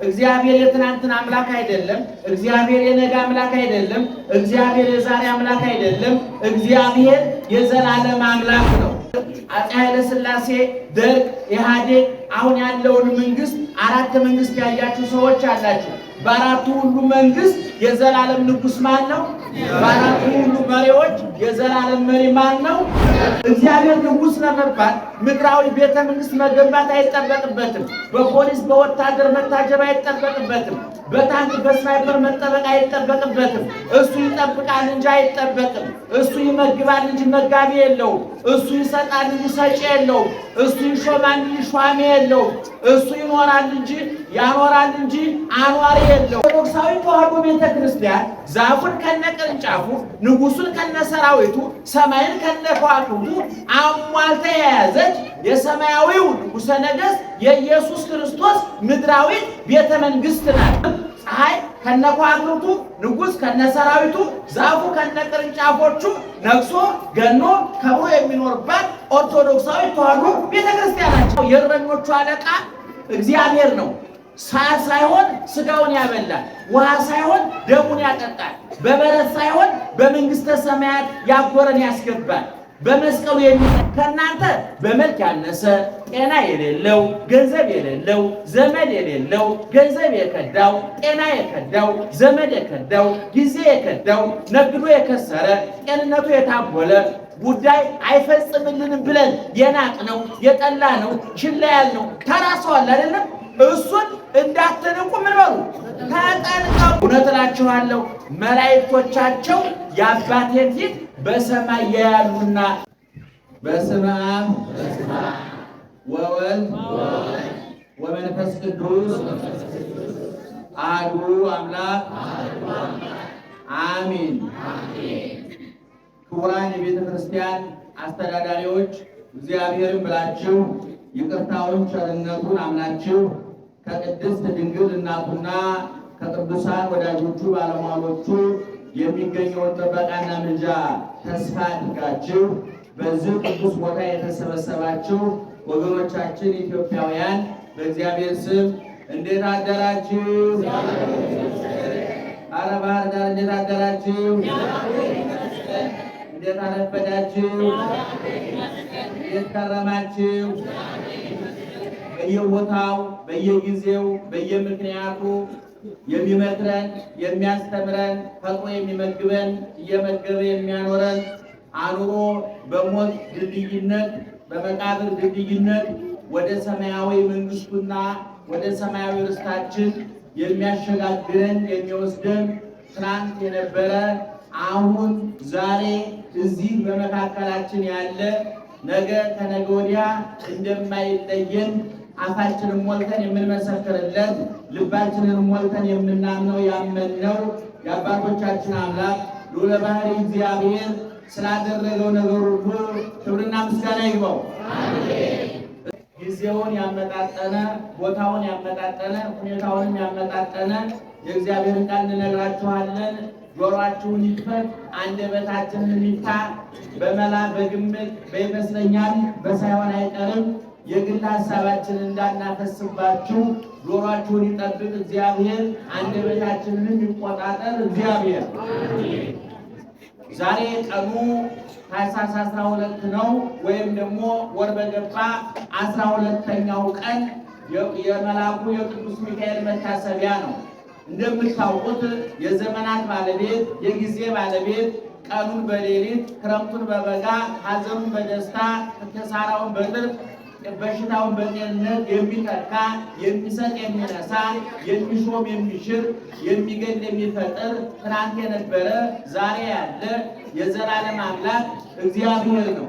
እግዚአብሔር የትናንትና አምላክ አይደለም። እግዚአብሔር የነገ አምላክ አይደለም። እግዚአብሔር የዛሬ አምላክ አይደለም። እግዚአብሔር የዘላለም አምላክ ነው። አፄ ኃይለ ሥላሴ፣ ደርግ፣ ኢህአዴግ አሁን ያለውን መንግስት አራት መንግስት ያያችሁ ሰዎች አላችሁ። በአራቱ ሁሉ መንግስት የዘላለም ንጉስ ማን ነው? በአራቱ ሁሉ መሪዎች የዘላለም መሪ ማን ነው? እግዚአብሔር ንጉስ ለመባል ምድራዊ ቤተ መንግስት መገንባት አይጠበቅበትም። በፖሊስ በወታደር መታጀብ አይጠበቅበትም። በታንክ በስናይፐር መጠበቅ አይጠበቅበትም። እሱ ይጠብቃል እንጂ አይጠበቅም። እሱ ይመግባል እንጂ መጋቢ የለውም። እሱ ይሰጣል እንጂ ሰጪ የለውም። እሱ ይሾማል እንጂ ሿሚ የለውም። እሱ ይኖራል እንጂ ያኖራል እንጂ አኗሪ የለውም። ኦርቶዶክሳዊ ተዋሕዶ ቤተ ክርስቲያን ዛፉን ከነቅርንጫፉ፣ ንጉሱን ከነሰራዊቱ፣ ሰማይን ከነከዋክብቱ አሟልታ የያዘች የሰማያዊው ንጉሠ ነገሥት የኢየሱስ ክርስቶስ ምድራዊት ቤተ መንግስት ናት። ፀሐይ ከነከዋክብቱ፣ ንጉስ ከነሰራዊቱ፣ ዛፉ ከነቅርንጫፎቹ ነግሶ ገኖ ከብሮ የሚኖርባት ኦርቶዶክሳዊ ተዋሕዶ ቤተ ክርስቲያን ናቸው። የእረኞቹ አለቃ እግዚአብሔር ነው። ሳር ሳይሆን ስጋውን ያበላል፣ ውሃ ሳይሆን ደሙን ያጠጣል፣ በበረት ሳይሆን በመንግስተ ሰማያት ያጎረን ያስገባል። በመስቀሉ ከእናንተ በመልክ ያነሰ ጤና የሌለው ገንዘብ የሌለው ዘመድ የሌለው ገንዘብ የከዳው ጤና የከዳው ዘመድ የከዳው ጊዜ የከዳው ነግዶ የከሰረ ጤንነቱ የታጎለ ጉዳይ አይፈጽምልንም ብለን የናቅነው የጠላነው ችላ ያልነው ተራሰዋል አይደለም። እሱን እንዳትንቁ ምን በሉ ተጠንቀቁ። እውነት እላችኋለሁ መላእክቶቻቸው የአባቴን ፊት በሰማይ ያያሉና። በስመ አብ ወወልድ ወመንፈስ ቅዱስ አሐዱ አምላክ አሜን። ክቡራን የቤተ ክርስቲያን አስተዳዳሪዎች እግዚአብሔርን ብላችሁ ይቅርታውን ቸርነቱን አምናችሁ ከቅድስት ድንግል እናቱና ከቅዱሳን ወዳጆቹ ባለሟሎቹ የሚገኘውን ጥበቃና ምልጃ ተስፋ አድርጋችሁ በዚህ ቅዱስ ቦታ የተሰበሰባችሁ ወገኖቻችን ኢትዮጵያውያን በእግዚአብሔር ስም እንዴት አደራችሁ? ኧረ ባህር ዳር እንዴት አደራችሁ? እንዴት አረፈዳችሁ? እንዴት ከረማችሁ? በየቦታው በየጊዜው በየምክንያቱ የሚመክረን የሚያስተምረን ፈጥሮ የሚመግበን እየመገበ የሚያኖረን አኑሮ በሞት ድልድይነት በመቃብር ድልድይነት ወደ ሰማያዊ መንግስቱና ወደ ሰማያዊ ርስታችን የሚያሸጋግረን የሚወስደን ትናንት የነበረ አሁን ዛሬ እዚህ በመካከላችን ያለ ነገ ከነገ ወዲያ እንደማይለየን አፋችንን ሞልተን የምንመሰክርለት ልባችንን ሞልተን የምናምነው ያመንነው የአባቶቻችን አምላክ ልዑለ ባሕርይ እግዚአብሔር ስላደረገው ነገር ሁሉ ክብርና ምስጋና ይግባው። ጊዜውን ያመጣጠነ ቦታውን ያመጣጠነ ሁኔታውንም ያመጣጠነ የእግዚአብሔርን ቃል እንነግራችኋለን። ጆሮአችሁን ይክፈት፣ አንደበታችንን ይፍታ። በመላ በግምት በይመስለኛል በሳይሆን አይቀርም የግል ሀሳባችንን እንዳናፈስባችሁ ጆሮአችሁን ይጠብቅ እግዚአብሔር። አንደበታችንን ይቆጣጠር እግዚአብሔር። ዛሬ ቀኑ ታኅሳስ 12 ነው፣ ወይም ደግሞ ወር በገባ 12ኛው ቀን የመልአኩ የቅዱስ ሚካኤል መታሰቢያ ነው። እንደምታውቁት የዘመናት ባለቤት የጊዜ ባለቤት ቀኑን በሌሊት ክረምቱን በበጋ ሐዘኑን በደስታ ኪሳራውን በትርፍ በሽታውን በጤንነት የሚተካ የሚሰጥ የሚነሳ የሚሾም የሚሽር የሚገል የሚፈጥር ትናንት የነበረ ዛሬ ያለ የዘላለም አምላክ እግዚአብሔር ነው።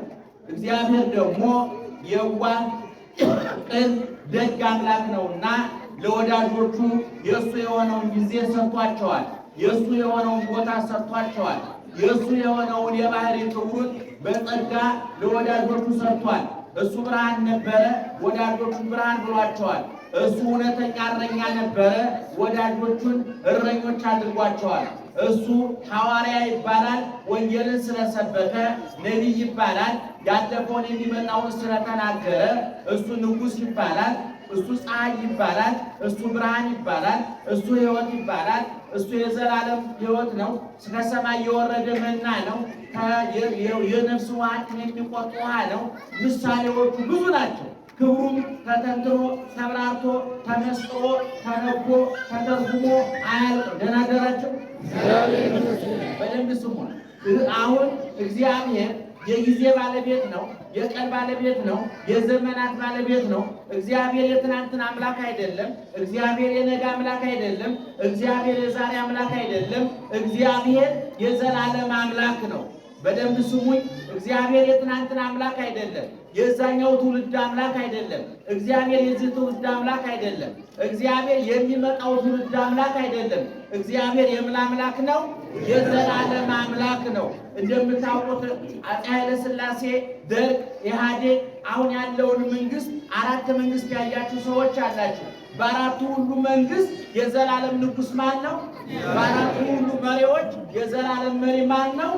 እግዚአብሔር ደግሞ የዋህ ቅን ደግ አምላክ ነውና ለወዳጆቹ የእሱ የሆነውን ጊዜ ሰጥቷቸዋል። የእሱ የሆነውን ቦታ ሰጥቷቸዋል። የእሱ የሆነውን የባህሪ ክብሩን በጸጋ ለወዳጆቹ ሰጥቷል። እሱ ብርሃን ነበረ፣ ወዳጆቹን ብርሃን ብሏቸዋል። እሱ እውነተኛ እረኛ ነበረ፣ ወዳጆቹን እረኞች አድርጓቸዋል። እሱ ሐዋርያ ይባላል፣ ወንጌልን ስለሰበከ። ነቢይ ይባላል፣ ያለፈውን የሚመጣውን ስለተናገረ። እሱ ንጉሥ ይባላል፣ እሱ ፀሐይ ይባላል፣ እሱ ብርሃን ይባላል፣ እሱ ሕይወት ይባላል። እሱ የዘላለም ሕይወት ነው። ከሰማይ የወረደ መና ነው። የነፍስ ውሃትን የሚቆርጥ ውሃ ነው። ምሳሌዎቹ ብዙ ናቸው። ክብሩም ተተንትኖ ተብራርቶ ተመስጦ ተነቦ ተተርጉሞ አያልቅም። ደህና አደራችሁ። በደንብ ስሙ። አሁን እግዚአብሔር የጊዜ ባለቤት ነው። የቀን ባለቤት ነው። የዘመናት ባለቤት ነው። እግዚአብሔር የትናንትን አምላክ አይደለም። እግዚአብሔር የነገ አምላክ አይደለም። እግዚአብሔር የዛሬ አምላክ አይደለም። እግዚአብሔር የዘላለም አምላክ ነው። በደንብ ስሙኝ። እግዚአብሔር የትናንትን አምላክ አይደለም። የዛኛው ትውልድ አምላክ አይደለም። እግዚአብሔር የዚህ ትውልድ አምላክ አይደለም። እግዚአብሔር የሚመጣው ትውልድ አምላክ አይደለም። እግዚአብሔር የምን አምላክ ነው? የዘላለም አምላክ ነው። እንደምታውቁት አፄ ኃይለ ሥላሴ፣ ደርግ፣ ኢህአዴግ አሁን ያለውን መንግስት አራት መንግስት ያያችሁ ሰዎች አላችሁ። በአራቱ ሁሉ መንግስት የዘላለም ንጉስ ማን ነው? በአራቱ ሁሉ መሪዎች የዘላለም መሪ ማን ነው?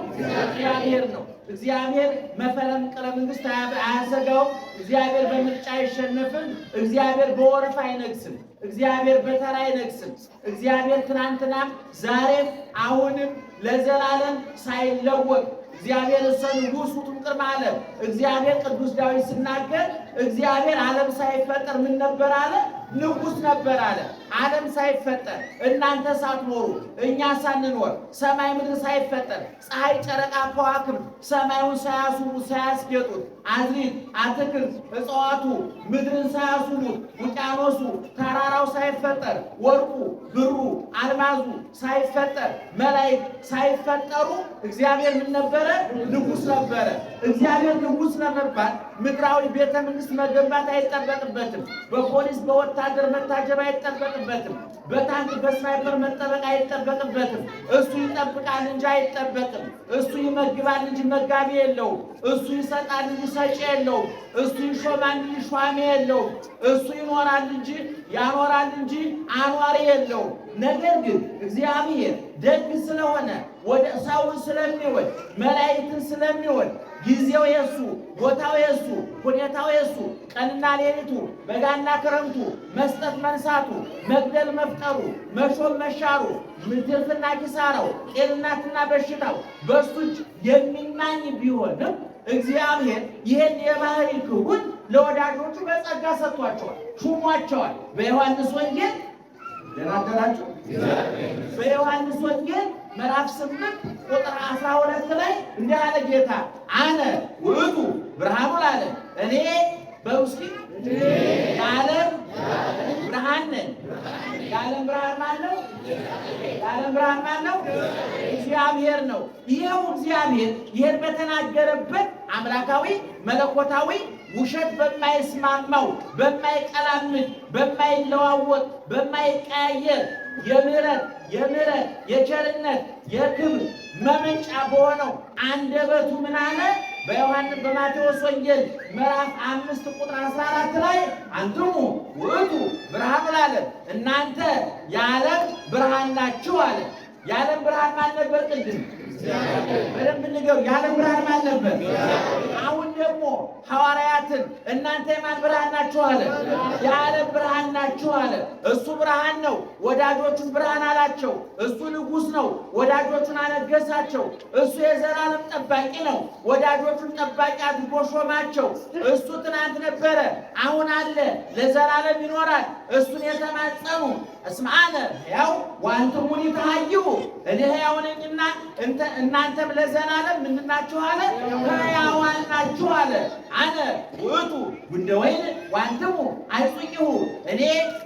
እግዚአብሔር ነው። እግዚአብሔር መፈንቅለ መንግስት አያሰጋውም። እግዚአብሔር በምርጫ አይሸነፍም። እግዚአብሔር በወረፋ አይነግስም። እግዚአብሔር በተራ አይነግስም። እግዚአብሔር ትናንትናም ዛሬም አሁንም ለዘላለም ሳይለወጥ እግዚአብሔር እሰ ንጉሥ ውእቱ እምቅድመ ዓለም። እግዚአብሔር ቅዱስ ዳዊት ሲናገር እግዚአብሔር ዓለም ሳይፈጠር ምን ነበር አለ? ንጉሥ ነበር አለ። ዓለም ሳይፈጠር እናንተ ሳትኖሩ እኛ ሳንኖር ሰማይ ምድር ሳይፈጠር ፀሐይ፣ ጨረቃ፣ ከዋክብት ሰማዩን ሳያስውቡ ሳያስጌጡት አዝሪት፣ አትክልት፣ እጽዋቱ ምድርን ሳያስውቡት ውቅያኖሱ ተራራው ሳይፈጠር ወርቁ፣ ብሩ፣ አልማዙ ሳይፈጠር መላእክት ሳይፈጠሩ እግዚአብሔር ምን ነበረ? ንጉሥ ነበረ። እግዚአብሔር ንጉሥ ለመባል ምድራዊ ቤተ መንግስት መገንባት አይጠበቅበትም። በፖሊስ በወታደር መታጀብ አይጠበቅበትም። በታንክ በስናይፐር መጠበቅ አይጠበቅበትም። እሱ ይጠብቃል እንጂ አይጠበቅም። እሱ ይመግባል እንጂ መጋቢ የለውም። እሱ ይሰጣል እንጂ ሰጪ የለውም። እሱ ይሾማል እንጂ ሿሚ የለውም። እሱ ይኖራል እንጂ ያኖራል እንጂ አኗሪ የለውም። ነገር ግን እግዚአብሔር ደግ ስለሆነ ወደ ሰውን ስለሚወድ መላእክትን ስለሚወድ ጊዜው የሱ ቦታው የሱ ሁኔታው የሱ ቀንና ሌሊቱ በጋና ክረምቱ መስጠት መንሳቱ መግደል መፍጠሩ መሾም መሻሩ ትርፍና ኪሳራው ጤንነትና በሽታው በሱ እጅ የሚናኝ ቢሆንም እግዚአብሔር ይህን የባህሪ ክቡር ለወዳጆቹ በጸጋ ሰጥቷቸዋል፣ ሹሟቸዋል። በዮሐንስ ወንጌል ደናደራችሁ በዮሐንስ ወንጌል ምዕራፍ 8 ቁጥር 12 ላይ እንዲህ አለ ጌታ፣ አነ ውእቱ ብርሃኑ አለ። እኔ በውስኪ የዓለም ብርሃን ነኝ። የዓለም ብርሃን ማን ነው? የዓለም ብርሃን ማን ነው? እግዚአብሔር ነው። ይኸው እግዚአብሔር ይህን በተናገረበት አምላካዊ መለኮታዊ ውሸት በማይስማማው በማይቀላምድ በማይለዋወጥ በማይቀያየር የምሕረት የቸርነት የክብር መመንጫ በሆነው አንደበቱ ምን አለ? በማቴዎስ ወንጌል ምዕራፍ 5 ቁጥር 14 ላይ አንትሙ ውእቱ ብርሃኑ ለዓለም፣ እናንተ የዓለም ብርሃን ናችሁ አለ። የዓለም ብርሃን ማን ነበር? ቅድም በደንብ ንገሩ። የዓለም ብርሃን ማን ነበር? አሁን ደግሞ ሐዋርያትን እናንተ የማን ብርሃን ናችሁ አለ? የዓለም ብርሃን ናችሁ አለ። እሱ ብርሃን ነው፣ ወዳጆቹን ብርሃን አላቸው። እሱ ንጉሥ ነው፣ ወዳጆቹን አነገሳቸው። እሱ የዘላለም ጠባቂ ነው፣ ወዳጆቹን ጠባቂ አድርጎ ሾማቸው። እሱ ትናንት ነበረ፣ አሁን አለ፣ ለዘላለም ይኖራል። እሱን የተማጸኑ እስመ አነ ሕያው ወአንትሙኒ ተሐይዩ፣ እኔ ሕያው ነኝና እናንተም ለዘላለም ምንድን ናችሁ አለ? ሕያዋን ናችሁ አለ። አነ ውእቱ ጉንደ ወይን ወአንትሙ አይጹቂሁ፣ እኔ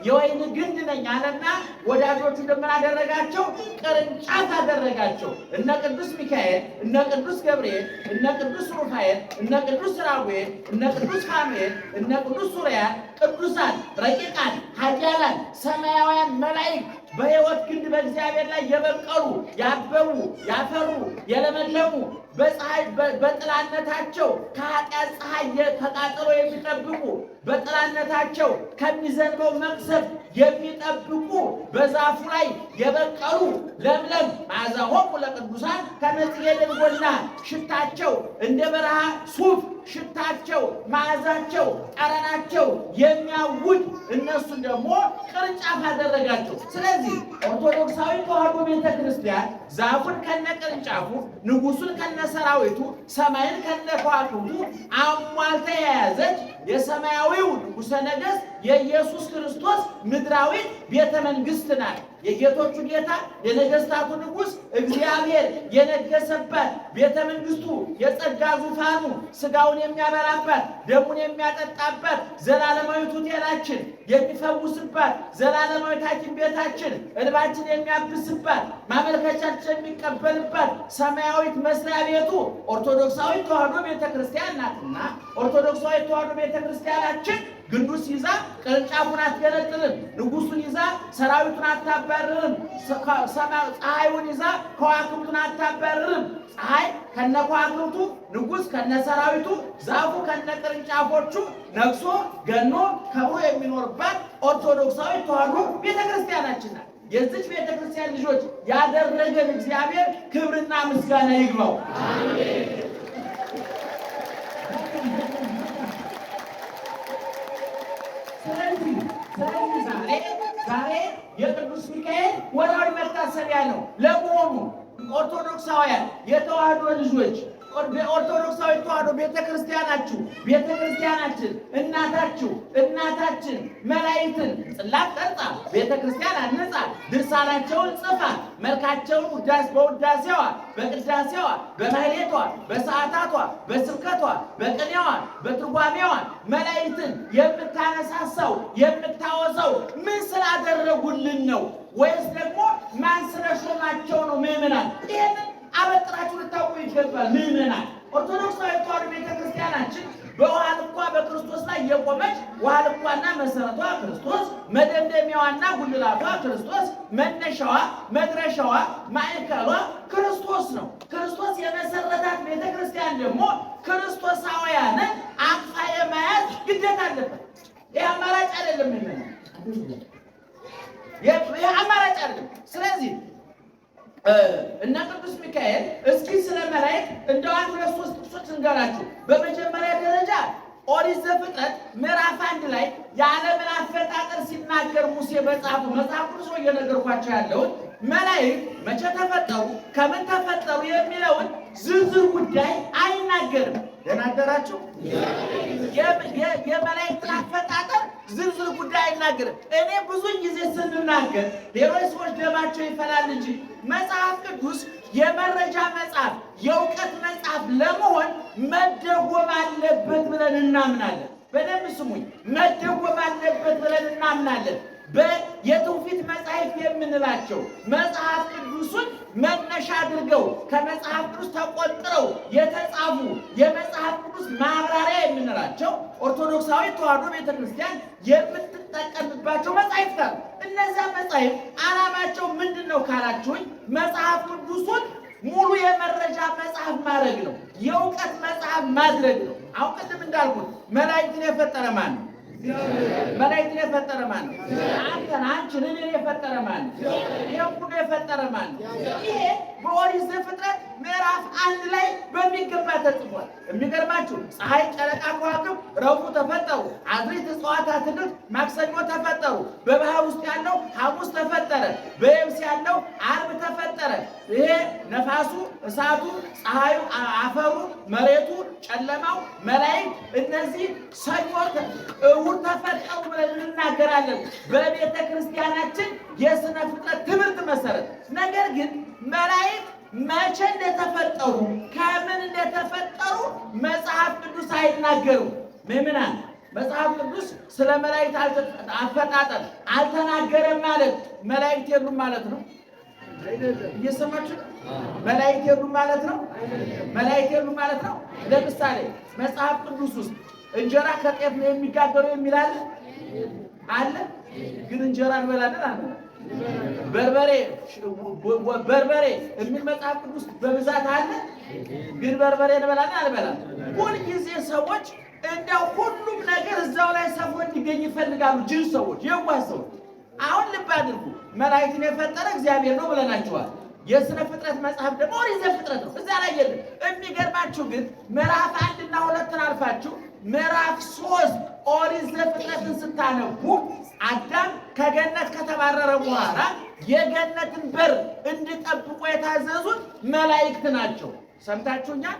የወይን ግንድ ነኝ አለና ወዳጆቹ እንደምን አደረጋቸው? ቅርንጫፍ አደረጋቸው። እነ ቅዱስ ሚካኤል፣ እነ ቅዱስ ገብርኤል፣ እነ ቅዱስ ሩፋኤል፣ እነ ቅዱስ ራጉኤል፣ እነ ቅዱስ ፋኑኤል፣ እነ ቅዱስ ሱሪያል፣ ቅዱሳን ረቂቃን ኃያላን ሰማያውያን መላእክት በሕይወት ግንድ በእግዚአብሔር ላይ የበቀሉ ያበቡ ያፈሩ የለመለሙ በፀሐይ በጥላነታቸው ከኃጢአት ፀሐይ ከቃጠሎ የሚጠብቁ በጥላነታቸው ከሚዘንበው መቅሰፍት የሚጠብቁ በዛፉ ላይ የበቀሉ ለምለም መዓዛሆሙ ለቅዱሳን ከመ ጽጌ ደንጎና ሽታቸው እንደ በረሃ ሱፍ ሽታቸው፣ መዓዛቸው፣ ጠረናቸው የሚያውድ እነሱን ደግሞ ቅርንጫፍ አደረጋቸው። ስለዚህ ኦርቶዶክሳዊ ተዋሕዶ ቤተ ክርስቲያን ዛፉን ከነቅርንጫፉ፣ ንጉሱን ከነሰራዊቱ፣ ሰማይን ከነከዋክብቱ አሟልታ የያዘች የሰማያዊው ንጉሠ ነገሥት የኢየሱስ ክርስቶስ ምድራዊት ቤተ መንግሥት ናት። የጌቶቹ ጌታ የነገሥታቱ ንጉሥ እግዚአብሔር የነገሰባት ቤተ መንግሥቱ የጸጋ ዙፋኑ ሥጋውን የሚያበራባት ደሙን የሚያጠጣባት ዘላለማዊት ሆቴላችን የሚፈውስባት ዘላለማዊት ሐኪም ቤታችን እንባችን የሚያብስባት ማመልከቻችን የሚቀበልባት ሰማያዊት መስሪያ ቤቱ ኦርቶዶክሳዊት ተዋሕዶ ቤተ ክርስቲያን ናትና ኦርቶዶክሳዊት ተዋሕዶ ቤተ ክርስቲያናችን ግንዱን ይዛ ቅርንጫፉን አትገነጥልም። ንጉሱን ይዛ ሰራዊቱን አታባርርም። ፀሐዩን ይዛ ከዋክብቱን አታባርርም። ፀሐይ ከነከዋክብቱ፣ ንጉስ ከነሰራዊቱ፣ ዛፉ ከነቅርንጫፎቹ ነግሶ ገኖ ከብሮ የሚኖርባት ኦርቶዶክሳዊ ተዋሕዶ ቤተክርስቲያናችን ናት። የዚች ቤተክርስቲያን ልጆች ያደረገን እግዚአብሔር ክብርና ምስጋና ይግባው። አሜን። ስለዚህ ዛሬ የቅዱስ ሚካኤል ወርሃዊ መታሰቢያ ነው። ለመሆኑ ኦርቶዶክሳውያን የተዋሕዶ ልጆች ኦርቶዶክሳዊ ተዋሕዶ ቤተክርስቲያናችን እናታችን መላእክትን ጽላት ቀርጻ ቤተክርስቲያን አንጻ ድርሳናቸውን ጽፋ መልካቸውን በውዳሴዋ በቅዳሴዋ በማህሌቷ በሰዓታቷ በስብከቷ በቅኔዋ በትርጓሜዋ መላእክትን የምታነሳሳው የምታወሳው ምን ስላደረጉልን ነው? ወይስ ደግሞ ማን ስለሾማቸው ነው? ምእመናን ይሄንን አበጥራችሁ ልታውቁ ይገባል። ምእመናን ኦርቶዶክሳዊ ተዋሕዶ ቤተክርስቲያናችን በውሃ ልኳ በክርስቶስ ላይ የቆመች ውሃ ልኳና መሰረቷ ክርስቶስ፣ መደምደሚያዋና ጉልላቷ ክርስቶስ፣ መነሻዋ መድረሻዋ ማዕከሏ ክርስቶስ ነው። ክርስቶስ የመሰረታት ቤተክርስቲያን ደግሞ ክርስቶሳውያንን አቅፋ የመያዝ ግዴታ አለበት። ይህ አማራጭ አይደለም። ይህ አማራጭ አይደለም። ስለዚህ እነ ቅዱስ ሚካኤል እስኪ ስለ መላእክት እንደው አንድ ሁለት ሶስት ጥቅሶች እንገራችሁ። በመጀመሪያ ደረጃ ኦሪት ዘፍጥረት ምዕራፍ 1 ላይ የዓለምን አፈጣጠር ሲናገር ሙሴ በጻፉ መጽሐፍ ቅዱስ ነው እየነገርኳቸው ያለውን መላእክት መቼ ተፈጠሩ፣ ከምን ተፈጠሩ የሚለውን ዝርዝር ጉዳይ አይናገርም። ደህና አደራችሁ። የመላእክትን አፈጣጠር ዝርዝር ጉዳይ አይናገርም። እኔ ብዙን ጊዜ ስንናገር ሌሎች ሰዎች ደማቸው ይፈላል እንጂ መጽሐፍ ቅዱስ የመረጃ መጽሐፍ የእውቀት መጽሐፍ ለመሆን መደጎም አለበት ብለን እናምናለን። በደንብ ስሙኝ፣ መደጎም አለበት ብለን እናምናለን። የትውፊት መጻሕፍት የምንላቸው መጽሐፍ ቅዱስን መነሻ አድርገው ከመጽሐፍ ቅዱስ ተቆጥረው የተጻፉ የመጽሐፍ ቅዱስ ማብራሪያ የምንላቸው ኦርቶዶክሳዊ ተዋሕዶ ቤተክርስቲያን የምትጠቀምባቸው መጻሕፍት አሉ። እነዚያ መጻሕፍት ዓላማቸው ምንድን ነው ካላችሁኝ፣ መጽሐፍ ቅዱሱን ሙሉ የመረጃ መጽሐፍ ማድረግ ነው። የእውቀት መጽሐፍ ማድረግ ነው። አሁን ቅድም እንዳልኩት መላእክትን የፈጠረ ማን ነው? መላእክትን የፈጠረ ማን ነው? አንተን፣ አንቺን፣ እኔን የፈጠረ ማን ነው? ይሄን ሁሉ የፈጠረ ማን ነው? ይሄ በኦሪት ዘፍጥረት ምዕራፍ 1 ላይ በሚገባ ተጽፏል። የሚገርማችሁ ፀሐይ፣ ጨረቃ፣ ከዋክብት ረቡዕ ተፈጠሩ። አዝርዕት፣ እጽዋት፣ አትክልት ማክሰኞ ተፈጠሩ። በባህር ውስጥ ያለው ሐሙስ ተፈጠረ። በየብስ ያለው ዓርብ ተፈጠረ። ይሄ ነፋሱ፣ እሳቱ፣ ፀሐዩ፣ አፈሩ፣ መሬቱ፣ ጨለማው፣ መላእክት እነዚህ ሰኞ እሑድ ተፈጠሩ ብለን እንናገራለን በቤተ ክርስቲያናችን የሥነ ፍጥረት ትምህርት መሰረት። ነገር ግን መላእክት መቼ እንደተፈጠሩ ከምን እንደተፈጠሩ መጽሐፍ ቅዱስ አይናገሩም። ምእመናን መጽሐፍ ቅዱስ ስለ መላእክት አፈጣጠር አልተናገረም ማለት መላእክት የሉም ማለት ነው? እየሰማችሁ ነው? መላእክት የሉም ማለት ነው? መላእክት የሉም ማለት ነው? ለምሳሌ መጽሐፍ ቅዱስ ውስጥ እንጀራ ከጤፍ ነው የሚጋገረው የሚል አለ? ግን እንጀራ እንበላለን አለ። በርበሬ የሚል መጽሐፍ ቅዱስ በብዛት አለ? ግን በርበሬ እንበላለን አልበላም? ሁልጊዜ ሰዎች እንደው ሁሉም ነገር እዛው ላይ ሰፍሮ እንዲገኝ ይፈልጋሉ። ጅል ሰዎች፣ የዋህ ሰዎች። አሁን ልብ አድርጉ። መላእክትን የፈጠረ እግዚአብሔር ነው ብለናቸዋል። የሥነ ፍጥረት መጽሐፍ ደግሞ ኦሪት ዘፍጥረት ነው። እዛ ላይ የለም። የሚገርማችሁ ግን ምዕራፍ 1 እና 2 አልፋችሁ ምዕራፍ 3 ኦሪት ዘፍጥረትን ስታነቡ አዳም ከገነት ከተባረረ በኋላ የገነትን በር እንዲጠብቁ የታዘዙት መላእክት ናቸው። ሰምታችሁኛል?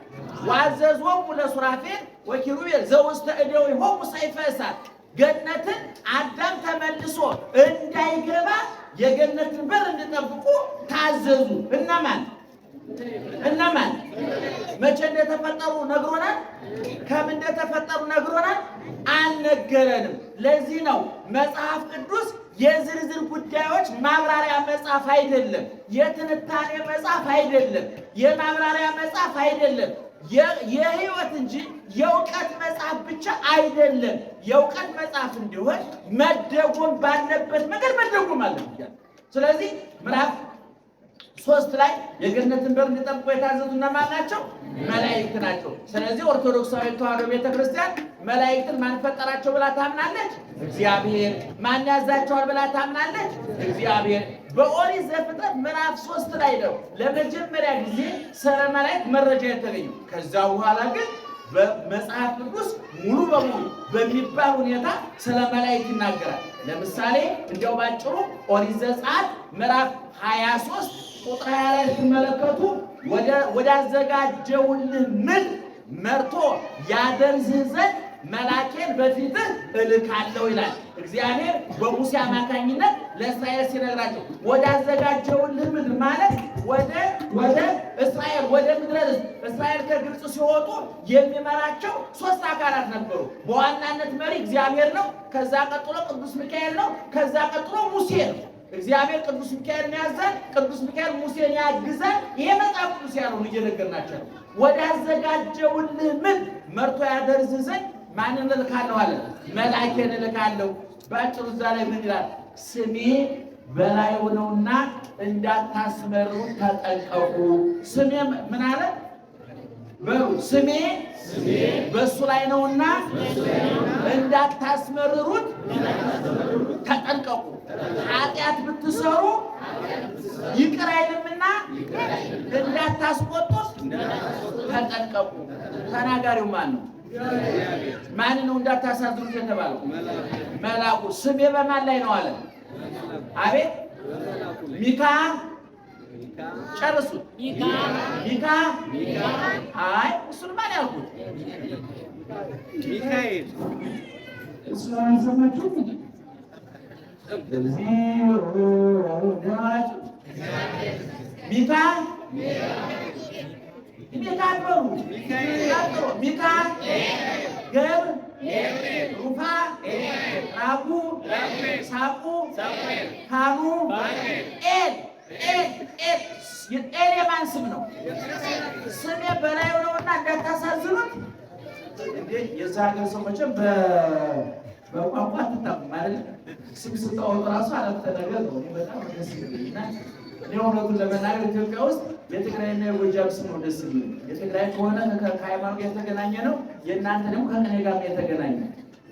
ወአዘዞሙ ለሱራፌል ወኪሩቤል ዘውስተ እዴዊሆሙ ሰይፈ እሳት። ገነትን አዳም ተመልሶ እንዳይገባ የገነትን በር እንዲጠብቁ ታዘዙ። እነማን መቼ እንደተፈጠሩ ነግሮናል? ከምን እንደተፈጠሩ ነግሮናል? አልነገረንም። ለዚህ ነው መጽሐፍ ቅዱስ የዝርዝር ጉዳዮች ማብራሪያ መጽሐፍ አይደለም፣ የትንታኔ መጽሐፍ አይደለም፣ የማብራሪያ መጽሐፍ አይደለም፣ የሕይወት እንጂ የእውቀት መጽሐፍ ብቻ አይደለም። የእውቀት መጽሐፍ እንዲሆን መደጎም ባለበት ነገር መደጎም አለበት። ስለዚህ ምዕራፍ 3 ላይ የገነትን በር እንዲጠብቁ የታዘዙ እነማን ናቸው? መላእክት ናቸው። ስለዚህ ኦርቶዶክሳዊ ተዋሕዶ ቤተክርስቲያን መላእክትን ማን ፈጠራቸው ብላ ታምናለች? እግዚአብሔር። ማን ያዛቸዋል ብላ ታምናለች? እግዚአብሔር። በኦሪት ዘፍጥረት ምዕራፍ 3 ላይ ነው ለመጀመሪያ ጊዜ ስለ መላእክት መረጃ የተገኘው። ከዛ በኋላ ግን በመጽሐፍ ቅዱስ ሙሉ በሙሉ በሚባል ሁኔታ ስለ መላእክት ይናገራል። ለምሳሌ እንዲያው ባጭሩ ኦሪት ዘጸአት ምዕራፍ 23 ቁጥር 20 ላይ ስትመለከቱ ወዳዘጋጀውልህ ምድር መርቶ ያደርስህ ዘንድ መላኬን በፊትህ እልካለሁ ይላል። እግዚአብሔር በሙሴ አማካኝነት ለእስራኤል ሲነግራቸው ወዳዘጋጀውልህ ምድር ማለት ወደ እስራኤል ወደ ምድረ ርስት እስራኤል ከግብፅ ሲወጡ የሚመራቸው 3 አካላት ነበሩ። በዋናነት መሪ እግዚአብሔር ነው። ከዛ ቀጥሎ ቅዱስ ሚካኤል ነው። ከዛ ቀጥሎ ሙሴ ነው። እግዚአብሔር ቅዱስ ሚካኤልን ያዛል፣ ቅዱስ ሚካኤል ሙሴን ያግዛል። ይሄ መጽሐፍ ቅዱስ ያለውን እየነገርናቸው ነው። ወዳዘጋጀውልህ ምድር መርቶ ያደርስህ ዘንድ ማንን እልካለሁ አለ? መላኬን እልካለሁ። በአጭሩ እዛ ላይ ምን ይላል? ስሜ በላዩ ነውና እንዳታስመሩ ተጠንቀቁ። ስሜ ምን አለ? በሉ ስሜ በእሱ ላይ ነውና እንዳታስመርሩት ተጠንቀቁ። ኃጢአት ብትሰሩ ይቅር አይልምና እንዳታስቆጡት ተጠንቀቁ። ተናጋሪው ማን ነው? ማን ነው እንዳታሳዝኑት የተባለው? መልአኩ። ስሜ በማን ላይ ነው አለ? አቤት ሚካ ጨርሱት። ሚካ አይ እሱን ማን ያልኩት? ሚካኤል። እሱን አልሰማችሁ? ሚካ ሚካ ገብር ሩፋ ራጉ ሳቁ ካኑ ኤል የማን ስም ነው? ስሜ በላዩ ነውና እንዳታሳዝኑት። የዛ ሀገር ሰው መቼም በቋንቋ አትታሙም ማለት ስም ስታወጡ ራሱ አረፍተ ነገር ነው። በጣም ደስ ይልና እውነቱን ለመናገር ኢትዮጵያ ውስጥ የትግራይና የጎጃም ስም ነው ደስ የሚል። የትግራይ ከሆነ ከሃይማኖት የተገናኘ ነው፣ የእናንተ ደግሞ ከቅኔ ጋር የተገናኘ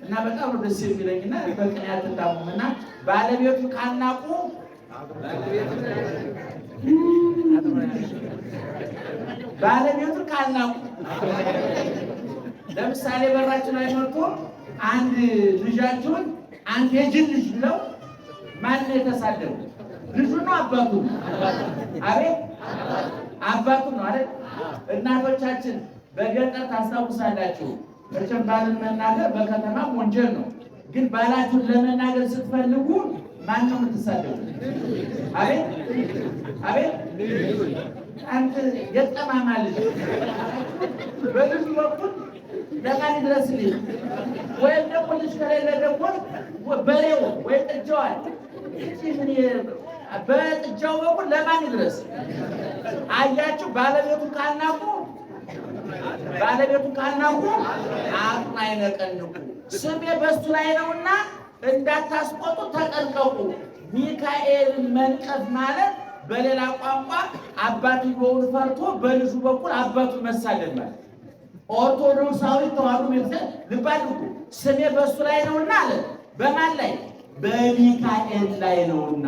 እና በጣም ነው ደስ የሚለኝና በቅኔ አትታሙም እና ባለቤቱ ካናቁ ባለቤቱን ካልናቁ ለምሳሌ በራችን ላይ መጥቶ አንድ ልጃችሁን አንተ የጅል ልጅ ብለው ማን ነው የተሳደቡ? ልጁ ነው አባቱ? አቤት አባቱ ነው አይደል? እናቶቻችን በገጠር ታስታውሳላችሁ። መቼም ባልን መናገር በከተማም ወንጀል ነው። ግን ባላችሁን ለመናገር ስትፈልጉ ማን ነው የምትሳደቡ? አቤት አቤት አንተ የጠማማ ልጅ በልጁ በኩል ለማን ይድረስልኝ? ወይም ደግሞ ልጅ ከሌለ ደግሞ በሬው ወይ ጥጃዋል በጥጃው በኩል ለማን ይድረስ? አያችሁ፣ ባለቤቱ ካልናቁ አጥና አይነቀንቁ። ስሜ በሱ ላይ ነውና እንዳታስቆጡ ተጠንቀቁ። ሚካኤልን መንቀፍ ማለት በሌላ ቋንቋ አባትየውን ፈርቶ በልጁ በኩል አባቱን መሳደብ ማለት። ኦርቶዶክሳዊ ተዋሕዶ ቤተሰብ ልብ አድርጉ። ስሜ በሱ ላይ ነውና አለ። በማን ላይ? በሚካኤል ላይ ነውና።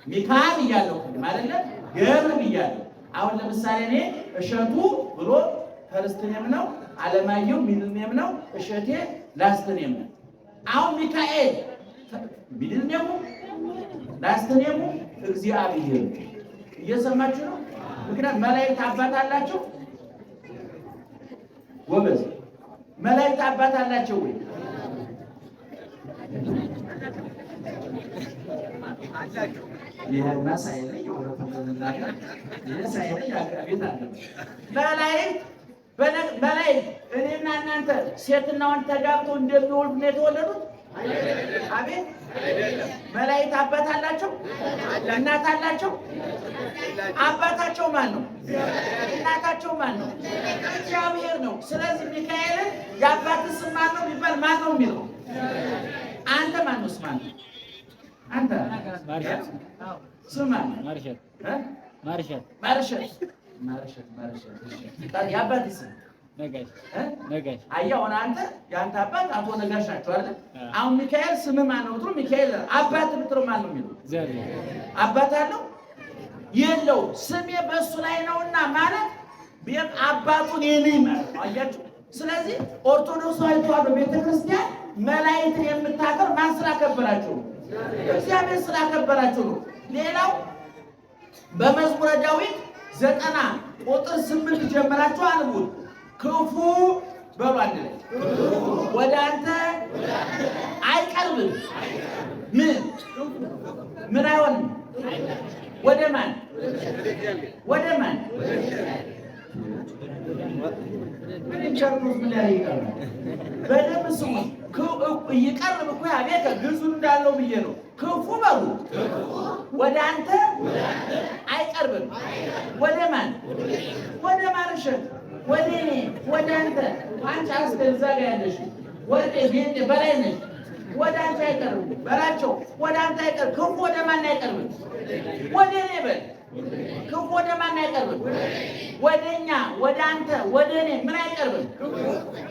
ሚካኤል እያለው አይደለም ገብር ብያለሁ። አሁን ለምሳሌ እኔ እሸቱ ብሎ ፈርስትኔም ነው፣ አለማየሁ ሚድልኔም ነው፣ እሸቴ ላስትኔም ነው። አሁን ሚካኤል ሚድልኔሙ ላስትኔሙ እግዚአብሔር። እየሰማችሁ ነው? ምክንያቱም መላእክት አባት አላቸው ጎበዝ። መላእክት አባት አላቸው ወይ? ይሄና ሳይለኝ መላእክት እኔና እናንተ ሴትና ወንድ ተጋብተው እንደሚወልዱ ነው የተወለዱት? አቤት መላእክት አባት አላቸው? እናት አላቸው? አባታቸው ማን ነው? እናታቸው ማን ነው? እግዚአብሔር ነው። ስለዚህ ሚካኤልን የአባትህ ስም ማን ነው ቢባል ማን ነው የሚለው? አንተ ማን ነው? ስም አንተ ስም ማን ነው? ማርሸት የአባትህ ስም ነጋሽ። አየህ አሁን አንተ የአንተ አባት አቶ ነጋሽ ናቸው አይደል? አሁን ሚካኤል ስም ማን ነው ብትለው ሚካኤል አባት ብትለው ማን ነው የሚለው? አባት አለው የለው? ስሜ በእሱ ላይ ነውና ማለት አባቱን የኔ ማለት ነው። አያችሁ። ስለዚህ ኦርቶዶክሳዊ ተዋሕዶ ቤተክርስቲያን መላእክትን የምታከብር ማን ስላከበራቸው? እግዚአብሔር ስላከበራቸው ነው። ሌላው በመዝሙረ ዳዊት 90 ቁጥር 8 ጀምራችሁ አንብቡት። ክፉ በሉ አንድ ላይ ወደ አንተ አይቀርብም። ምን አይሆንም? ወደ ማን? ምን ይቻላል? ምን ላይ ይቀርባል? በደም ስሙ። ይቀርብ እኮ አቤት ግዙ እንዳለው ብዬ ነው። ክፉ በሉ ወደ አንተ አይቀርብም። ወደ ማን? ወደ ማርሸት፣ ወደ እኔ፣ ወደ አንተ። አንቺ አስገዛ ጋር ያለሽ ወደ ቤት በላይ ነሽ። ወደ አንተ አይቀርብም በላቸው። ወደ አንተ አይቀርብም። ክፉ ወደ ማን አይቀርብም? ወደ እኔ በል። ክፉ ወደ ማን አይቀርብም? ወደኛ፣ ወደ አንተ፣ ወደ እኔ ምን አይቀርብም?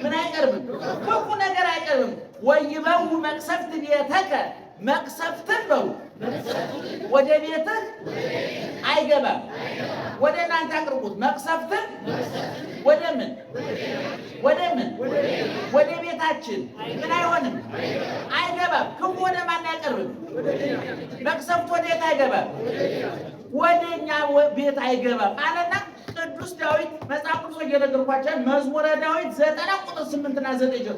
ምን አይቀርብም? ክፉ ነገር አይቀርብም። ወይበው መቅሰፍት ቤተከ መቅሰፍትን በሉ ወደ ቤትህ አይገባም። ወደ እናንተ አቅርቡት። መቅሰፍትን ወደ ምን? ወደ ቤታችን ምን አይሆንም? አይገባም። ክፉ ወደ ማን አይቀርብም? መቅሰፍት ወደ የት አይገባም? ወደኛ ቤት አይገባም አለና ቅዱስ ዳዊት መጽሐፍ ቅዱስ እየነገርኳቸው መዝሙረ ዳዊት 90 ቁጥር 8 እና 9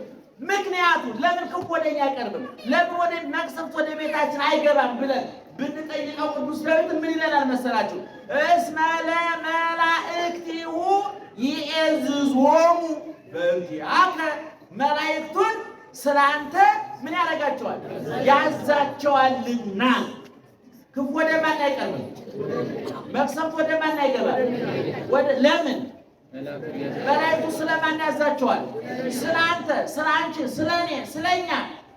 ምክንያቱ ለምን ክፉ ወደኛ አይቀርብም፣ ለምን ወደ መቅሰፍት ወደ ቤታችን አይገባም ብለን ብንጠይቀው ቅዱስ ዳዊት ምን ይለናል መሰላችሁ? እስመ ለመላእክቲሁ ይእዝዞሙ በእንቲአከ መላእክቱን ስላንተ ምን ያደርጋቸዋል? ያዛቸዋልና። ክፉ ወደ ማን አይቀርብም? መቅሰፍት ወደ ማን አይገባም? ለምን? መላእክቱ ስለማን ያዛቸዋል? ስለአንተ፣ ስለአንቺ፣ ስለኔ፣ ስለኛ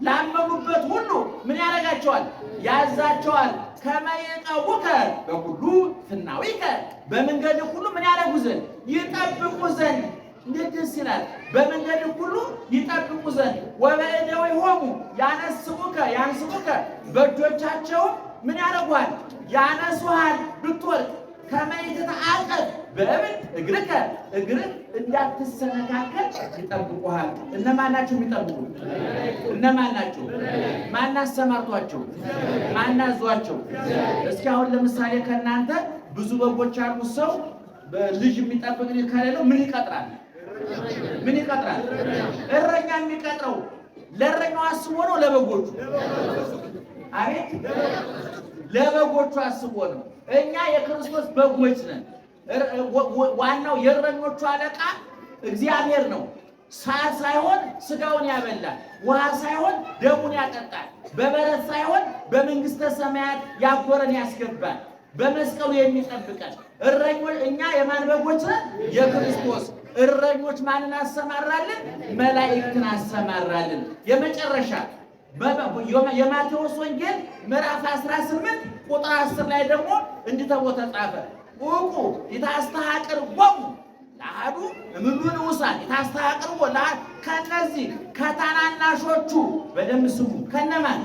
ላመኑበት ሁሉ ምን ያደርጋቸዋል? ያዛቸዋል። ከመ ይዕቀቡከ በኩሉ ፍናዊከ በመንገድ ሁሉ ምን ያደርጉ ዘንድ? ይጠብቁ ዘንድ። እንዴት ደስ ይላል! በመንገድ ሁሉ ይጠብቁ ዘንድ። ወበእደዊሆሙ ያነስኡከ በእጆቻቸው ምን ያደርጓል? ያነሱሃል ብትወድቅ። ከመ ይትተዓቀብ በእብን እግርከ እግርህ እንዳትሰነካከል ይጠብቁሃል። እነማን ናቸው የሚጠብቁ? እነማን ናቸው? ማን አሰማርቷቸው? ማን አዟቸው? እስኪ አሁን ለምሳሌ ከእናንተ ብዙ በጎች ያሉት ሰው ልጅ የሚጠብቅ ከሌለው ምን ይቀጥራል? እረኛ የሚቀጥረው ለእረኛው አስቦ ነው ለበጎቹ? አቤት ለበጎቹ አስቦ ነው። እኛ የክርስቶስ በጎች ነን። ዋናው የእረኞቹ አለቃ እግዚአብሔር ነው። ሳር ሳይሆን ስጋውን ያበላል፣ ውሃ ሳይሆን ደሙን ያጠጣል፣ በበረት ሳይሆን በመንግስተ ሰማያት ያጎረን ያስገባል፣ በመስቀሉ የሚጠብቀን እረኞች። እኛ የማን በጎች ነን? የክርስቶስ እረኞች። ማንን አሰማራልን? መላእክትን አሰማራልን። የመጨረሻ የማቴዎስ ወንጌል ምዕራፍ 18 ቁጥር 10 ላይ ደግሞ እንዲህ ተብሎ ተጻፈ። ውቁ ይታስተሐቅርዎሙ ለአሐዱ እምሉ ንዑሳን ይታስተሐቅርዎ ከነዚህ ከታናናሾቹ በደንብ ስሙ። ከነማን?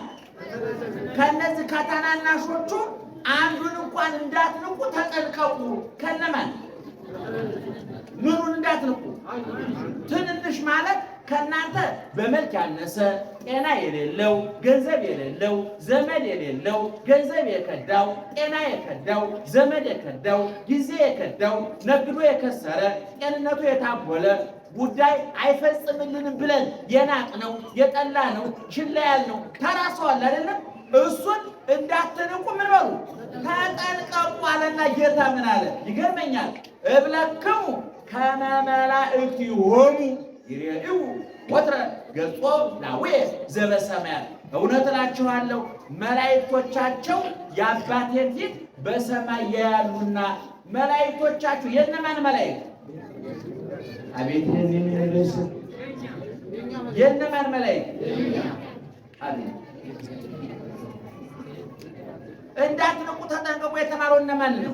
ከነዚህ ከታናናሾቹ አንዱን እንኳን እንዳትንቁ ተጠንቀቁ። ከነማን ምኑን እንዳትንቁ? ትንንሽ ማለት ከእናንተ በመልክ ያነሰ ጤና የሌለው ገንዘብ የሌለው ዘመድ የሌለው ገንዘብ የከዳው ጤና የከዳው ዘመድ የከዳው ጊዜ የከዳው ነግዶ የከሰረ ጤንነቱ የታጎለ ጉዳይ አይፈጽምልንም ብለን የናቅነው የጠላነው ችላ ያልነው ተራ ሰው አለ አይደለም? እሱን እንዳትንቁ ምን በሉ ተጠንቀቁ አለና ጌታ ምን አለ? ይገርመኛል። እብለክሙ ከመ መላእክቲሆሙ ይሬኡ ወትረ ገጾ ላዌ ዘበሰማያት። እውነት እላችኋለሁ መላእክቶቻቸው የአባቴን ፊት በሰማይ ያያሉና። መላእክቶቻችሁ የእነማን መላእክት? አቤት የሚነግስ የእነማን መላእክት? አቤት እንዳትንቁ ተጠንቀቁ የተባለው እነማን ነው?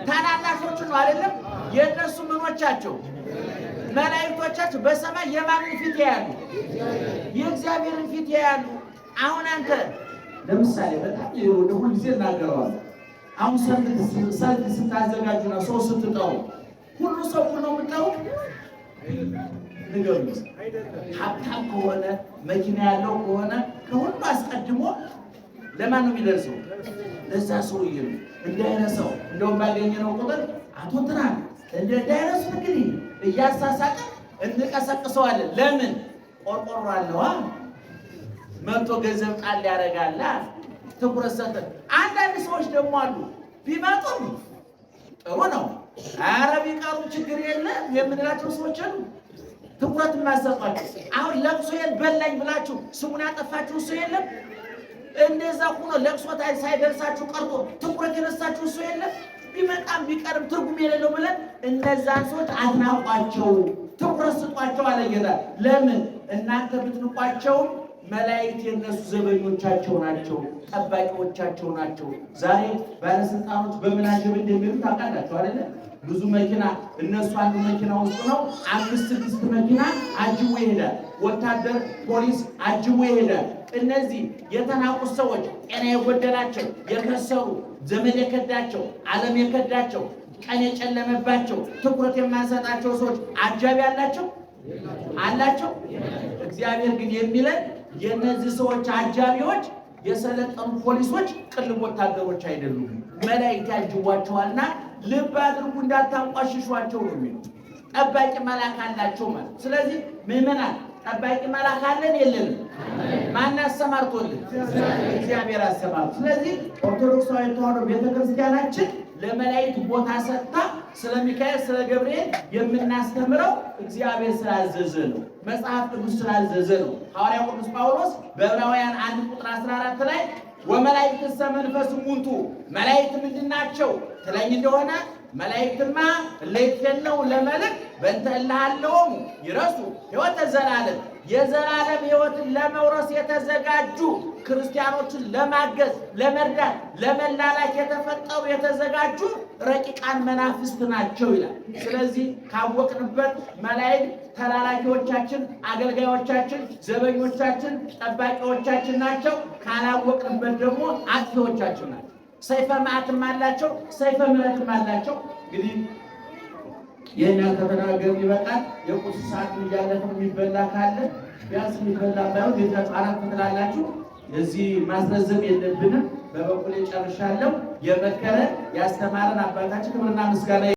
ታናናሾቹ ነው አይደለም? የእነሱ ምኖቻቸው መላእክቶቻቸው በሰማይ የማንን ፊት ያያሉ? የእግዚአብሔርን ፊት ያያሉ። አሁን አንተ ለምሳሌ በጣም ሁሉ ጊዜ እናገረዋለሁ። አሁን ሰርግ ስታዘጋጁና ሰው ስትጠሩ ሁሉ ሰው ሁሉ ነው የምትጠሩ? ንገሩኝ። ሀብታም ከሆነ መኪና ያለው ከሆነ ከሁሉ አስቀድሞ ለማን ነው የሚደርሰው? ለዛ ሰውዬ ነው። እንዳይረሳው እንደውም ባገኘነው ቁጥር አቶ እንትና እንዳይረሱ እንግዲህ እያሳሳቀ እንቀሰቅሰዋለን። ለምን? ቆርቆሮ አለዋ መጥቶ ገንዘብ ጣል ያደርጋላ። ትኩረት ሰጠን። አንዳንድ ሰዎች ደግሞ አሉ ቢመጡም ጥሩ ነው፣ ኧረ ቢቀሩም ችግር የለም የምንላቸው ሰዎች አሉ። ትኩረት የማሰጧቸው አሁን ለቅሶዬን በላኝ ብላችሁ ስሙን ያጠፋችሁ እሱ የለም? እንደዛ ሆኖ ለቅሶ ሳይደርሳችሁ ቀርቶ ትኩረት የነሳችሁ እሱ የለም? ቢመጣም ቢቀርም ትርጉም የሌለው ብለን እነዛን ሰዎች አትናቋቸው፣ ትኩረት ስጧቸው አለ ጌታ። ለምን? እናንተ ብትንቋቸውም መላእክት የነሱ ዘበኞቻቸው ናቸው፣ ጠባቂዎቻቸው ናቸው። ዛሬ ባለስልጣኖች በምን አጀብ እንደሚሉ ታውቃላችሁ አይደለ? ብዙ መኪና እነሱ አንዱ መኪና ውስጥ ነው 5-6 መኪና አጅቦ ይሄዳል። ወታደር ፖሊስ አጅቦ ይሄዳል። እነዚህ የተናቁት ሰዎች ጤና የጎደላቸው የከሰሩ ዘመድ የከዳቸው ዓለም የከዳቸው ቀን የጨለመባቸው ትኩረት የማንሰጣቸው ሰዎች አጃቢ አላቸው። እግዚአብሔር ግን የሚለን የእነዚህ ሰዎች አጃቢዎች የሰለጠኑ ፖሊሶች ቅልብ ወታደሮች አይደሉም። መላእክት ያጅቧቸዋልና ልብ አድርጉ እንዳታንቋሽሿቸው ነው የሚሉት። ጠባቂ መልአክ አላቸው ማለት። ስለዚህ ምዕመናን ጠባቂ መልአክ አለን የለንም? ማን አሰማርቶልን? እግዚአብሔር አሰማርቶ። ስለዚህ ኦርቶዶክሳዊ ተዋሕዶ ቤተክርስቲያናችን ለመላእክት ቦታ ሰጥታ ስለ ሚካኤል ስለ ገብርኤል የምናስተምረው እግዚአብሔር ስላዘዘ ነው። መጽሐፍ ቅዱስ ስላዘዘ ነው። ሐዋርያው ቅዱስ ጳውሎስ በዕብራውያን 1:14 ላይ ወመላእክትሰ መንፈስ እሙንቱ፣ መላእክት ምንድናቸው ትለኝ እንደሆነ መላእክትማ ለይትፈነው ለመልክ በእንተ እልሃለውም ይረሱ ሕይወተ ዘላለም፣ የዘላለም ሕይወትን ለመውረስ የተዘጋጁ ክርስቲያኖችን ለማገዝ ለመርዳት ለመላላክ የተፈጠሩ የተዘጋጁ ረቂቃን መናፍስት ናቸው ይላል። ስለዚህ ካወቅንበት መላእክት ተላላኪዎቻችን፣ አገልጋዮቻችን፣ ዘበኞቻችን፣ ጠባቂዎቻችን ናቸው። ካላወቅንበት ደግሞ አጥፊዎቻችን ናቸው። ሰይፈ መዓትም አላቸው፣ ሰይፈ ምሕረትም አላቸው። እንግዲህ ይህን ያልተተናገር ይበቃል። የቁርስ ሰዓት እያለፈ የሚበላ ካለ ቢያንስ የሚበላ ባይሆን ቤታችሁ አራት ትላላችሁ። የዚህ ማስረዘም የለብንም። በበኩሌ ጨርሻለሁ። የመከረን ያስተማረን አባታችን ክብርና ምስጋና